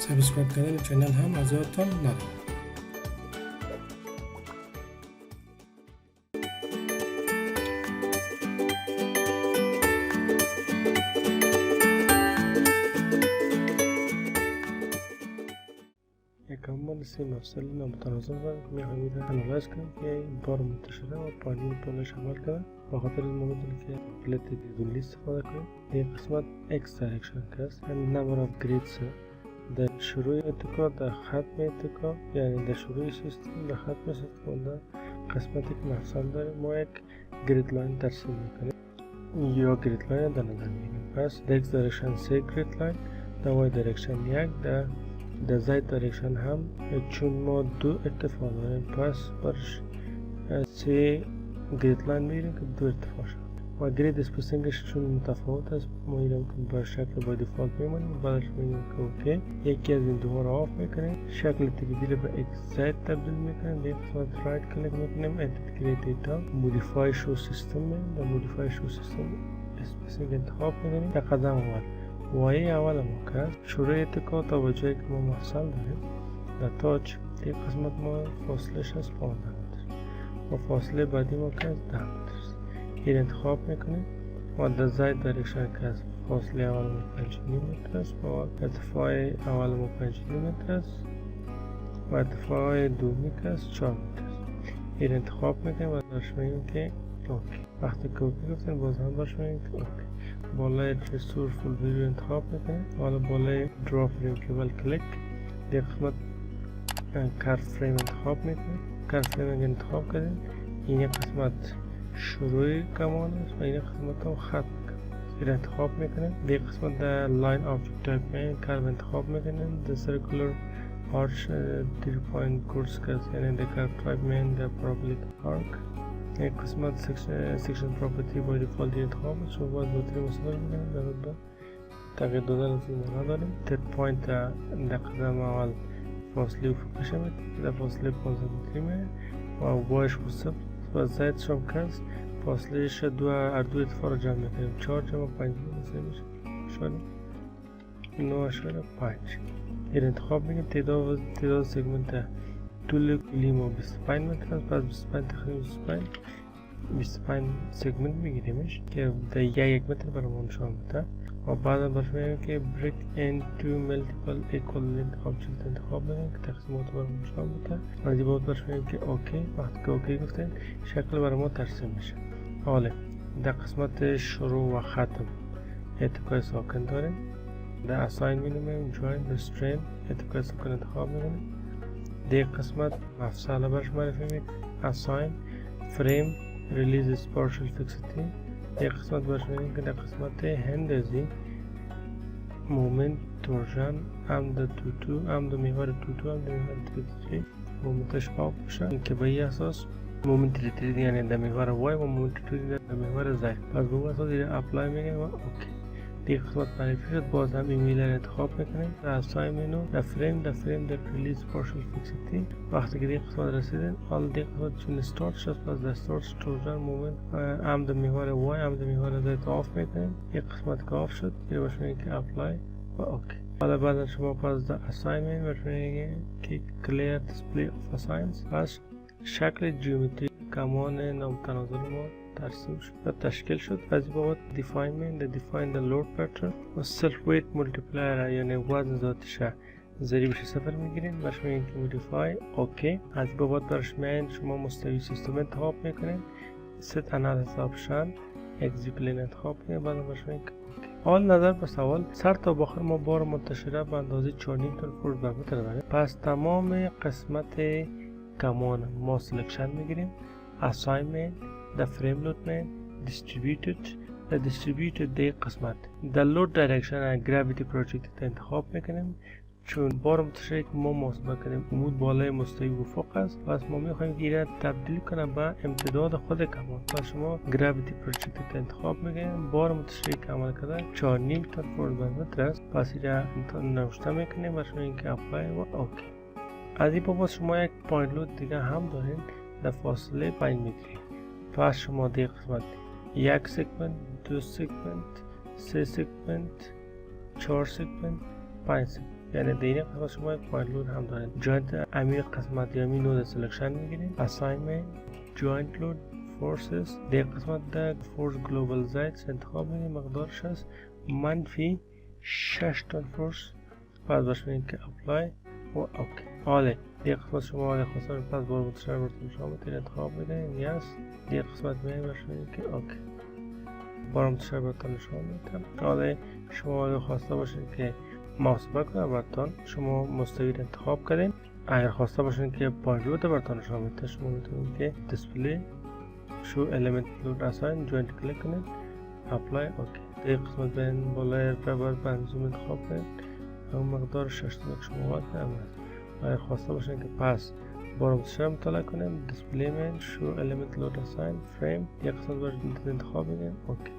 سابسکرایب کردن چینل هم از یادتان نره. یکم سی مفصل نامتناسب رو میخوایم انالیز کنیم که این بار منتشره و پایین طولش عمل کنه. با خاطر این ما میتونیم که پلت دیدونی استفاده کنیم. این قسمت X direction که است and number of grids در شروع اتکا، در ختم اتکا، یعنی در شروع سیستم، در ختم سیستم، در قسمتی که مفصل داریم ما یک گرید لاین ترسیم میکنیم یا گرید لاین در نظر میگیریم. پس در X direction 3 گرید لاین، در Y direction 1، در Z direction هم چون ما دو ارتفاع داریم پس برش 3 گرید لاین میگیریم که دو ارتفاع شد و گرید اسپیسینگش چون متفاوت است ما میریم که با شکل با دیفالت میمونیم. بعدش میگیم که اوکی، یکی از این دوها رو آف میکنیم، شکل تکیدی به XZ تبدیل میکنیم، به قسمت رایت کلیک میکنیم، edit create data، modify show system میریم، در modify show system اسپیسینگ انتخاب میکنیم. در قدم اول وایه اول ما که شروع اتکا تا به جایی که ما مفصل داریم در تاچ یک قسمت ما فاصلش از 15 متر و فاصله بعدی ما که از 10 متر است. این انتخاب میکنیم و در زاید دایرکشن که از فاصله اول ما 5 متر است و ارتفاع اول ما 5 متر است و ارتفاع دومی که از 4 متر است. این انتخاب میکنیم و داشت میگیم که اوکی. وقتی که اوکی گفتیم باز هم داشت میگیم که اوکی. بالای رستور فول ویو انتخاب میکنیم، حالا بالای درا فریم کیبل کلیک در قسمت کرف فریم انتخاب میکنیم. کرف فریم انتخاب کردیم، این قسمت شروع کمان است و این قسمت هم ختم کمان. این انتخاب میکنیم. در قسمت در لاین آبجکت تایپ میکنیم، کرف انتخاب میکنیم. در سرکولر آرچ دیفاین کورس کست یعنی در کرف تایپ میکنیم در پراپولیک آرک. یک قسمت سیکشن پراپرتی با دیفالت انتخاب است و باید بطری مصادر میکنیم. در بعد تغییر دادن از این ما نداریم. ترد پوینت در قدم اول فاصله افقش میده، در فاصله 15 متری میده و بایش خصوص و زاید شم کس فاصله ش دو ارتفاع رو جمع میکنیم. 4 جمع 5 میشه شده 9.5. این انتخاب میکنیم. تعداد سگمنت طول کلی ما 25 متر است. پس 25 تقریبا 25 سگمنت میگیریمش که در 1 متر برامون نشان میده و بعدا برش میگیم که break into multiple equivalent objects انتخاب میکنیم که تقسیمات برامون نشان میده و از این بعد برش میگیم که اوکی. وقتی که اوکی گفتیم شکل برامون ترسیم میشه. حالا در قسمت شروع و ختم اتکای ساکن داریم. در assign میکنیم join restrain اتکای ساکن انتخاب میکنیم. در قسمت مفصل برش معرفی میکنیم assign frame release partial fixity. در قسمت برش میکنیم که در قسمت هندزی مومنت تورژن عمد توتو عمد محور توتو عمد محور تریتری مومنتش آف بشه که به این اساس مومنت تریتری یعنی در محور وای و مومنت تریتری در محور زد. پس به اساس این اپلای میگیم و اوکی. دیگه قسمت معرفی شد. باز هم ایمیل رو انتخاب میکنیم. در اساین منو در فریم در ریلیز پارشل فیکسیتی. وقتی که دیگه قسمت رسیدین حالا دیگه قسمت چون استارت شد پس در استارت تورژن مومنت عمد محور وای عمد محور زد آف میکنیم. یک قسمت که آف شد دیگه باش میگیم که اپلای و اوکی. حالا بعد شما پس در اساینمنت باش میگیم که کلیر دیسپلی اف اساینز. پس شکل جیومتری کمان نامتناسب ما ترسیم شد و تشکیل شد. از این بابت define the load pattern و self weight multiplier یعنی وزن ذاتش ضریبش 0 میگیریم. برش میگیم که modify اوکی. از این بابت برش میگیم شما مستوی سیستم انتخاب میکنیم. set analysis option exit plane انتخاب میکنیم. بعد برش میگیم که اوکی. حال نظر به سوال سر تا باخر ما بار منتشره به اندازه 4.5 تن فورس بر متر داریم. پس تمام قسمت کمان ما سلکشن میگیریم. assignment the frame loadment distributed در قسمت the load direction and gravity project انتخاب میکنیم. چون بار منتشره که ما محاسبه کنیم عمود بالای مستوی افق است پس ما میخوایم که این تبدیل کنیم به امتداد خود کمان. پس شما gravity project انتخاب میکنیم. بار منتشره که عمل کرده 4.5 تن فورس بر متر است. پس این نوشته میکنیم و شما اینکه اپلای و اوکی. از این بابت شما یک پوینت لود دیگه هم دارین در فاصله 5 متری. پس شما در قسمت 1 سگمنت 2 سگمنت 3 سگمنت 4 سگمنت 5 سگمنت یعنی در این قسمت شما یک پوینت لود هم دارید. جوینت امیر قسمت یا می نود سلکشن میگیرید. اساینمنت جوینت لود فورسز در قسمت در فورس گلوبال زایت انتخاب میگیرید. مقدارش است منفی 6 تن فورس. بعد باش میگید که اپلای و اوکی. حالا در قسمت شما اگه خواستم پس بار متشابه براتون شما میتونید انتخاب بدید یس. در قسمت میگید باش میگید که اوکی. بار متشابه براتون شما میتونم. حالا شما اگه خواسته باشید که محاسبه کنه براتون شما مستوی انتخاب کردین. اگر خواسته باشین که پوینت لود براتون شما میتونید شما میتونید که دیسپلی شو الیمنت لود اساین جوینت کلیک کنید اپلای اوکی. در قسمت بین بالای ربر بند زوم انتخاب کنید. اون مقدار 6 تا شما وقت امروز. اگر خواسته باشین که پس بار متشابه مطالعه کنیم دیسپلی من شو الیمنت لود اساین فریم یک قسمت باید انتخاب بدین اوکی.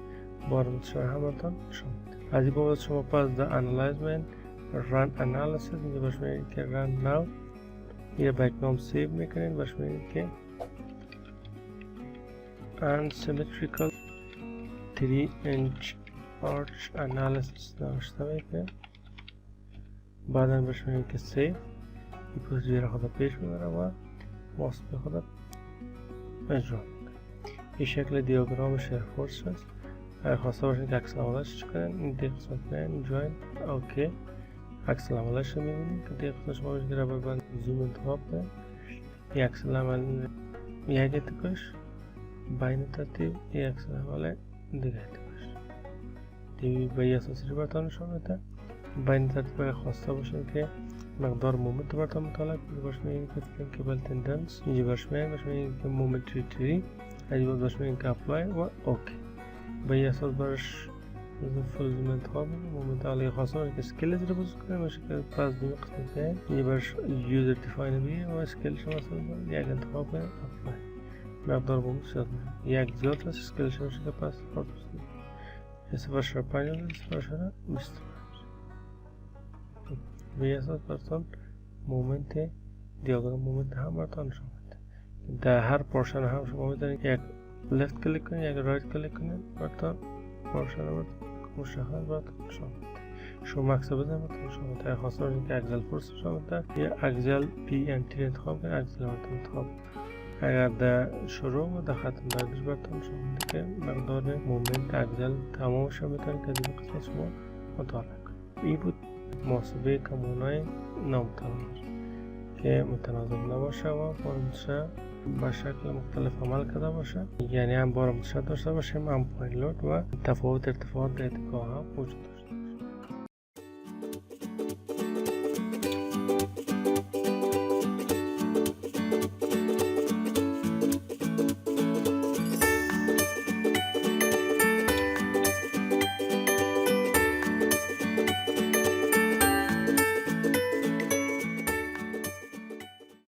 بار متشابه هم براتون شما از این بابت شما پس در انالایزمنت ران انالیسیس اینجا باش میگید که ران ناو یه بک‌نام سیو میکنید. باش میگید که Asymmetrical 3-inch arch analysis نوشته میکنید. بعدا باش میگید که سیو این پروسیجر خود پیش میبره و محاسبه خود اجرا میکنید. این شکل دیاگرام شیر فورس است. اگر خواسته باشید که عکس العملش چکنن این دیگه قسمت من جوین اوکی عکس العملش رو میبینید که دیگه قسمت شما باشید که ربر بند زوم انتخاب کنید. این عکس العمل یک اتکاش بین ترتیب این عکس العمل دیگه اتکاش دیگه به یه اساسی رو براتون نشون میده. بین ترتیب اگر خواسته باشید که مقدار مومنت براتون مطالعه کنید باش میگید که فلنکبل تندنس اینجا باش میگید که مومنت تری اینجا باش میگید که اپلای و اوکی. به یه اساس برش فل زوم انتخاب کنیم. مومنت علی خاصه که اسکیلت رو بزرگ کنیم باشه که پس دوی قسمت که یه برش یوزر دیفاین بیه و اسکیلش مثلا یک انتخاب کنیم اپلای. مقدار مومنت زیاد میشه یک زیاد هست اسکیلش باشه که پس فرد بسید یه سفر شر 5 یه سفر شر 20. به یه اساس براتون مومنت دیاگرام مومنت هم براتون نشون میده. در هر پورشن هم شما میتونید یک left کلیک کنید یا رایت کلیک کنید براتون پورشن رو مشخص براتون نشون میده. شما عکس بزنید براتون نشون میده. اگر خواسته باشید که اکسل فورس نشون میده یا اکسل پی ان تی انتخاب کنید اکسل انتخاب. اگر در شروع و در ختم دارش براتون نشون میده که مقدار مومنت اکسل تمامش رو میتونید که دیگه قسمت شما مطالعه کنید. این بود محاسبه کمونای نامتناظر که متناسب نباشه و بارمتشه با شکل مختلف عمل کرده باشه. یعنی هم بارمتشه داشته باشه هم پوینت لود و تفاوت ارتفاعات در اتکاها وجود داشته.